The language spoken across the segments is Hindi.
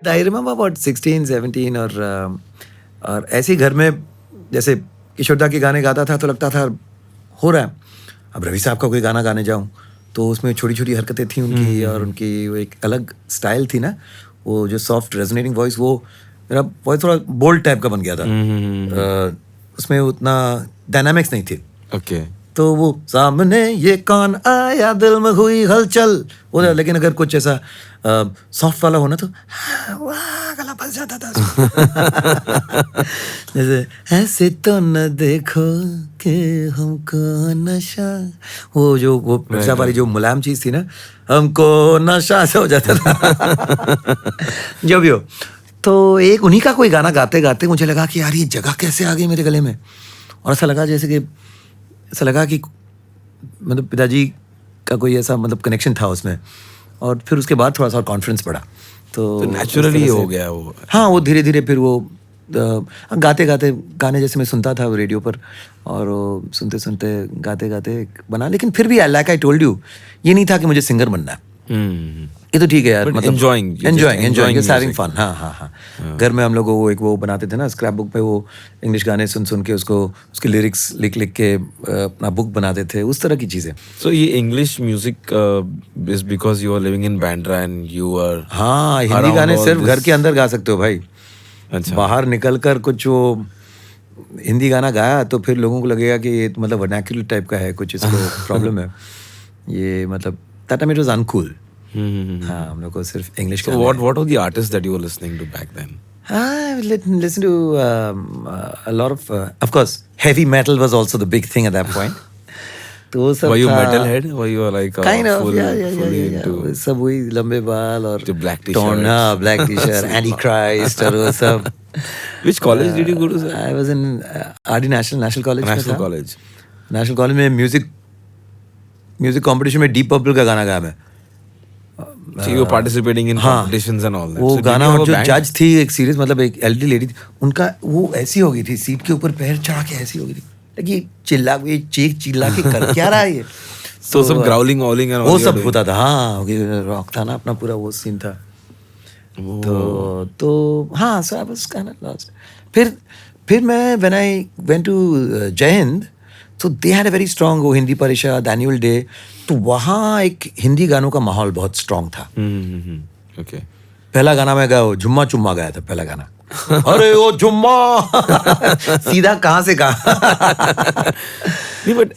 आई रिमेंबर अबाउट 16, 17 और ऐसे ही घर में जैसे किशोरदा के गाने गाता था तो लगता था हो रहा है। अब रवि साहब का कोई गाना गाने जाऊँ तो उसमें छोटी-छोटी हरकतें थी उनकी और उनकी वो एक अलग स्टाइल थी ना, वो जो सॉफ्ट रेजोनेटिंग वॉइस, वो मेरा वॉइस थोड़ा बोल्ड टाइप का बन गया था। उसमें उतना डायनामिक्स नहीं थी। ओके। तो वो सामने ये कौन आया दिल में हुई हलचल वो था, लेकिन अगर कुछ ऐसा सॉफ्ट वाला हो ना तो वाह गला फंस जाता था उसमें। जैसे ऐसे तो न देखो कि हमको नशा, वो मिर्जा वाली जो मुलायम चीज थी ना, हमको नशा से हो जाता था। जो भी हो, तो एक उन्हीं का कोई गाना गाते गाते मुझे लगा कि यार ये जगह कैसे आ गई मेरे गले में, और ऐसा लगा जैसे कि ऐसा लगा कि मतलब पिताजी का कोई ऐसा मतलब कनेक्शन था उसमें, और फिर उसके बाद थोड़ा सा कॉन्फिडेंस बढ़ा। तो नेचुरली हो गया वो। हाँ, वो धीरे धीरे फिर वो गाते गाते गाने जैसे मैं सुनता था रेडियो पर, और वो सुनते सुनते गाते गाते बना। लेकिन फिर भी लाइक आई टोल्ड यू, ये नहीं था कि मुझे सिंगर बनना है। ये तो ठीक है यार, मतलब एंजॉयिंग हैविंग फन। हाँ। घर में हम लोग वो एक वो बनाते थे ना स्क्रैप बुक पे, वो इंग्लिश गाने सुन सुन के उसको उसके लिरिक्स लिख लिख के अपना बुक बनाते थे, उस तरह की चीजें। सो ये English music is because you are living in Bandra and you are. हाँ, हिंदी गाने सिर्फ घर के अंदर गा सकते हो भाई। अच्छा। बाहर निकल कर कुछ वो हिंदी गाना गाया तो फिर लोगों को लगेगा कि ये मतलब वर्नाक्युलर टाइप का है, कुछ इसको प्रॉब्लम है। ये मतलब that time it was uncool. हाँ, हम लोग को सिर्फ इंग्लिश का। What were the artists that you were listening to back then? I listen to a lot of course, heavy metal was also the big thing at that point. तो वो सब Were you था, metalhead? Were you like kind of, fully yeah. into सब वही लंबे बाल और the black t-shirt? torn, हाँ, black t-shirt, Antichrist और वो सब। Which college did you go to, sir? I was in RD National College में National था। College. National College में म्यूजिक कंपटीशन में डीप पर्पल का गाना गाया मैं। So you were participating in competitions and all that. वो So did गाना, you have और a जो band? जज थी एक सीरियस, मतलब एक एल्डरली लेडी थी, उनका वो ऐसी हो गई थी, सीट के ऊपर पैर चढ़ा के ऐसी हो गई थी, लगी चिल्ला के कर क्या रहा है ये। So some growling and all वो you सब were होता था। हाँ, रॉक था ना अपना पूरा, वो सीन था। तो हाँ, so I was kind of lost. फिर मैं when I went to जय हिंद, तो they had a very strong वो हिंदी परिषद एनुअल डे, तो वहाँ एक हिंदी गानों का माहौल बहुत स्ट्रॉन्ग था। Okay. पहला गाना मैं गाया, झुम्मा चुम्मा गाया था पहला गाना। अरे ओ झुम्मा सीधा कहाँ से कहाँ। No, but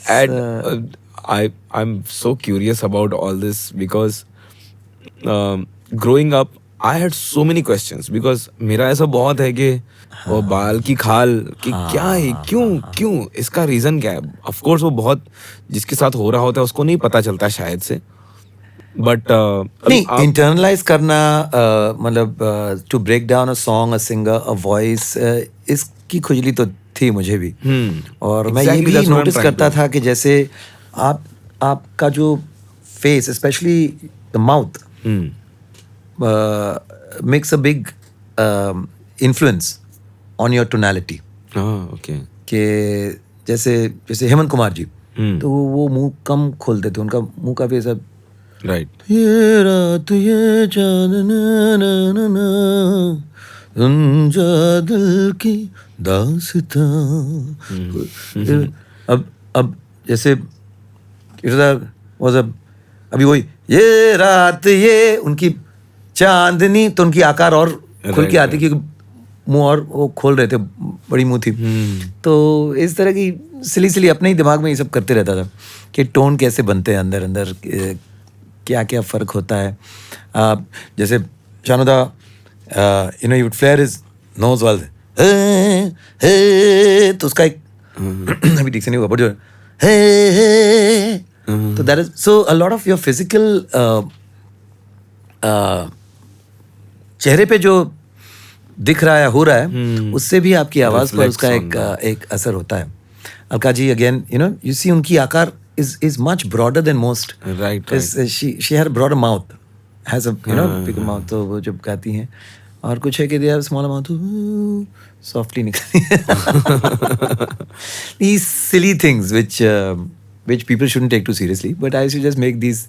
I'm so curious about all this because growing up I had so many questions because मेरा ऐसा बहुत है कि वो बाल की खाल कि क्या है, क्यों इसका रीजन क्या है। ऑफ कोर्स वो बहुत जिसके साथ हो रहा होता है उसको नहीं पता चलता शायद से, बट नहीं इंटरनलाइज करना, मतलब to break down a song, a singer, a voice, इसकी खुजली तो थी मुझे भी। और मैं ये भी नोटिस करता था कि जैसे आपका जो face, specially the mouth, makes a big influence on your tonality. Okay. कि जैसे हेमंत कुमार जी, तो वो मुंह कम खोलते थे, उनका मुंह काफी ऐसा, राइट। ये रात ये चांदना दिल की दास्तां। अब जैसे अभी वही ये रात ये उनकी चांदनी, तो उनकी आकार और खुल के आती, क्योंकि मुंह और वो खोल रहे थे, बड़ी मुंह थी। तो इस तरह की सिली अपने ही दिमाग में ये सब करते रहता था कि टोन कैसे बनते हैं अंदर अंदर, क्या क्या फ़र्क होता है। जैसे Shanuda, you would flare his nose wall, तो उसका एक अभी ठीक से नहीं हुआ, बट जो तो that is so a lot of your physical चेहरे पे जो दिख रहा है, हो रहा है, उससे भी आपकी आवाज़ पर उसका एक असर होता है। Alka ji again, you see उनकी आकार is much broader than most. Right. She had a broader mouth, has a bigger mouth. तो वो जब गाती हैं, और कुछ है कि they have smaller mouth, softly निकलती है। These silly things which people shouldn't take too seriously, but I should just make these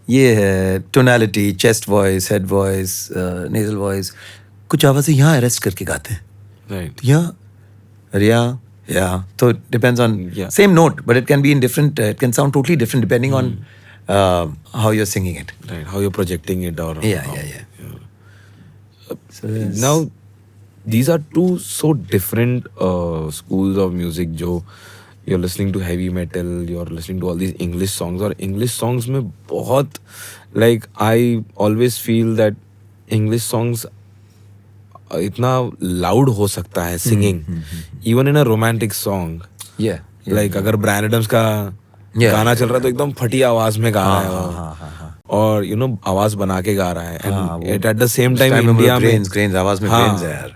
ये है tonality, chest voice, head voice, nasal voice, कुछ आवाज़ें यहाँ अरेस्ट करके गाते हैं, राइट यहाँ या तो depends on Yeah. Same note but it can be in different, it can sound totally different depending on how you are singing it. Right how you projecting it और Yeah. So there's- now these are two so different schools of music जो you're listening to heavy metal, you're listening to all these English songs, और English songs में बहुत like I always feel that English songs इतना loud हो सकता है singing even in a romantic song. Yeah. Like अगर ब्रायन एडम्स का Yeah. गाना चल रहा है तो एकदम फटी आवाज में गा रहा है वो, और यू नो आवाज बना के गा रहा है, and at the same time India में ग्रेन्स आवाज में हाँ. ग्रेन्स है यार.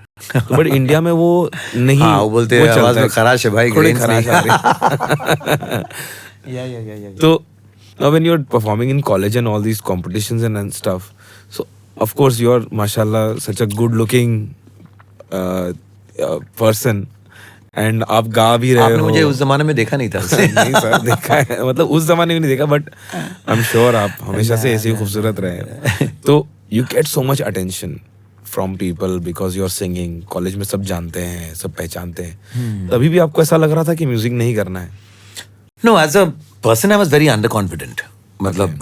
बट इंडिया में वो नहीं, हाँ, वो बोलते हैं आवाज में खराश है भाई, थोड़ी grains खराश नहीं. आ रही. Yeah. So now when you're performing in college and all these competitions and stuff, so of course you're mashallah such a good looking person, and आप गा भी रहे आपने हो. मुझे उस जमाने में देखा नहीं था. नहीं सर देखा है, मतलब उस जमाने में नहीं देखा, बट आई एम श्योर आप हमेशा से ऐसे ही खूबसूरत रहे. तो you get so much attention from people because you are singing. College में सब जानते हैं, सब पहचानते हैं. तभी भी आपको ऐसा लग रहा था कि म्यूजिक नहीं करना है? No, as a person, I was very underconfident. मतलब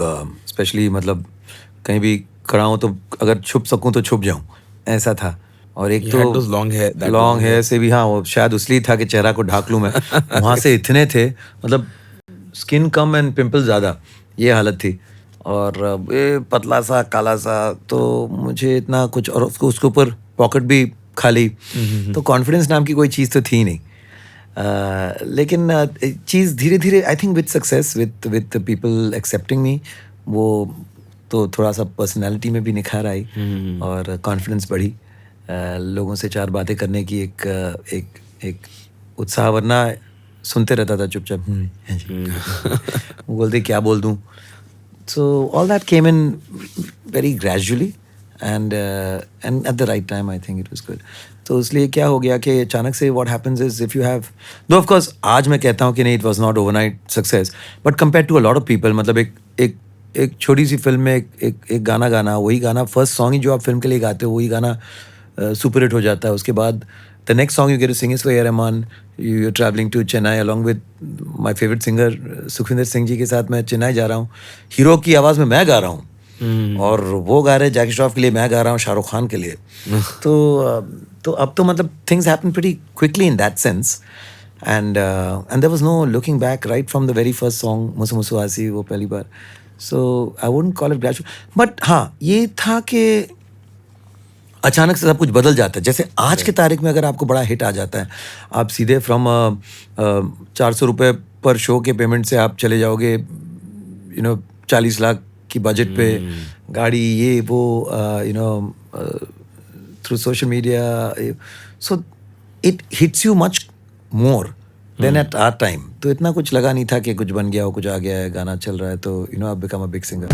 स्पेशली मतलब कहीं भी खड़ा हूँ तो अगर छुप सकूँ तो छुप जाऊँ, ऐसा था. और एक You तो had those long hair, that long long hair से भी, हाँ वो शायद उसलिए था कि चेहरा को ढाक लूँ मैं. वहाँ से इतने थे, मतलब स्किन कम एंड पिंपल ज़्यादा, ये हालत थी. और ये पतला सा काला सा, तो मुझे इतना कुछ, और उसके ऊपर पॉकेट भी खाली, तो कॉन्फिडेंस नाम की कोई चीज़ तो थी नहीं. लेकिन चीज़ धीरे धीरे I think with success, with people accepting me, वो तो थोड़ा सा पर्सनालिटी में भी निखार आई और कॉन्फिडेंस बढ़ी. लोगों से चार बातें करने की एक उत्साह, वरना सुनते रहता था चुपचाप. वो बोलते क्या बोल दूँ. So all that came in very gradually and at the right time. I think it was good. तो इसलिए क्या हो गया कि अचानक से what happens is if you have, though of course आज मैं कहता हूँ कि नहीं, it was not overnight success, but compare to a lot of people, मतलब एक छोटी सी फिल्म में एक गाना गाना, वही गाना फर्स्ट सॉन्ग ही जो आप फिल्म के लिए गाते हो, वही गाना सुपर हिट हो जाता है. उसके बाद the next song you get to sing is for A R Rahman. You are travelling to Chennai along with my favourite singer Sukhwinder Singh ji के साथ मैं चेन्नई जा रहा हूँ. हीरो की आवाज़ में मैं गा रहा हूँ, और वो गा रहे हैं जैकी श्रॉफ के लिए, मैं गा रहा हूँ शाहरुख खान के लिए. तो अब तो मतलब things happen pretty quickly in that sense, and there was no looking back right from the very first song Musu Musu Aasi, वो पहली बार. So I wouldn't call it gradual, but हाँ ये था कि अचानक से सब कुछ बदल जाता है. जैसे आज के तारीख में अगर आपको बड़ा हिट आ जाता है, आप सीधे फ्रॉम 400 रुपये पर शो के पेमेंट से आप चले जाओगे 40 लाख की बजट पे, गाड़ी ये वो, through social media. So it hits you much more than at our time. तो इतना कुछ लगा नहीं था कि कुछ बन गया हो, कुछ आ गया है, गाना चल रहा है तो I become a big singer.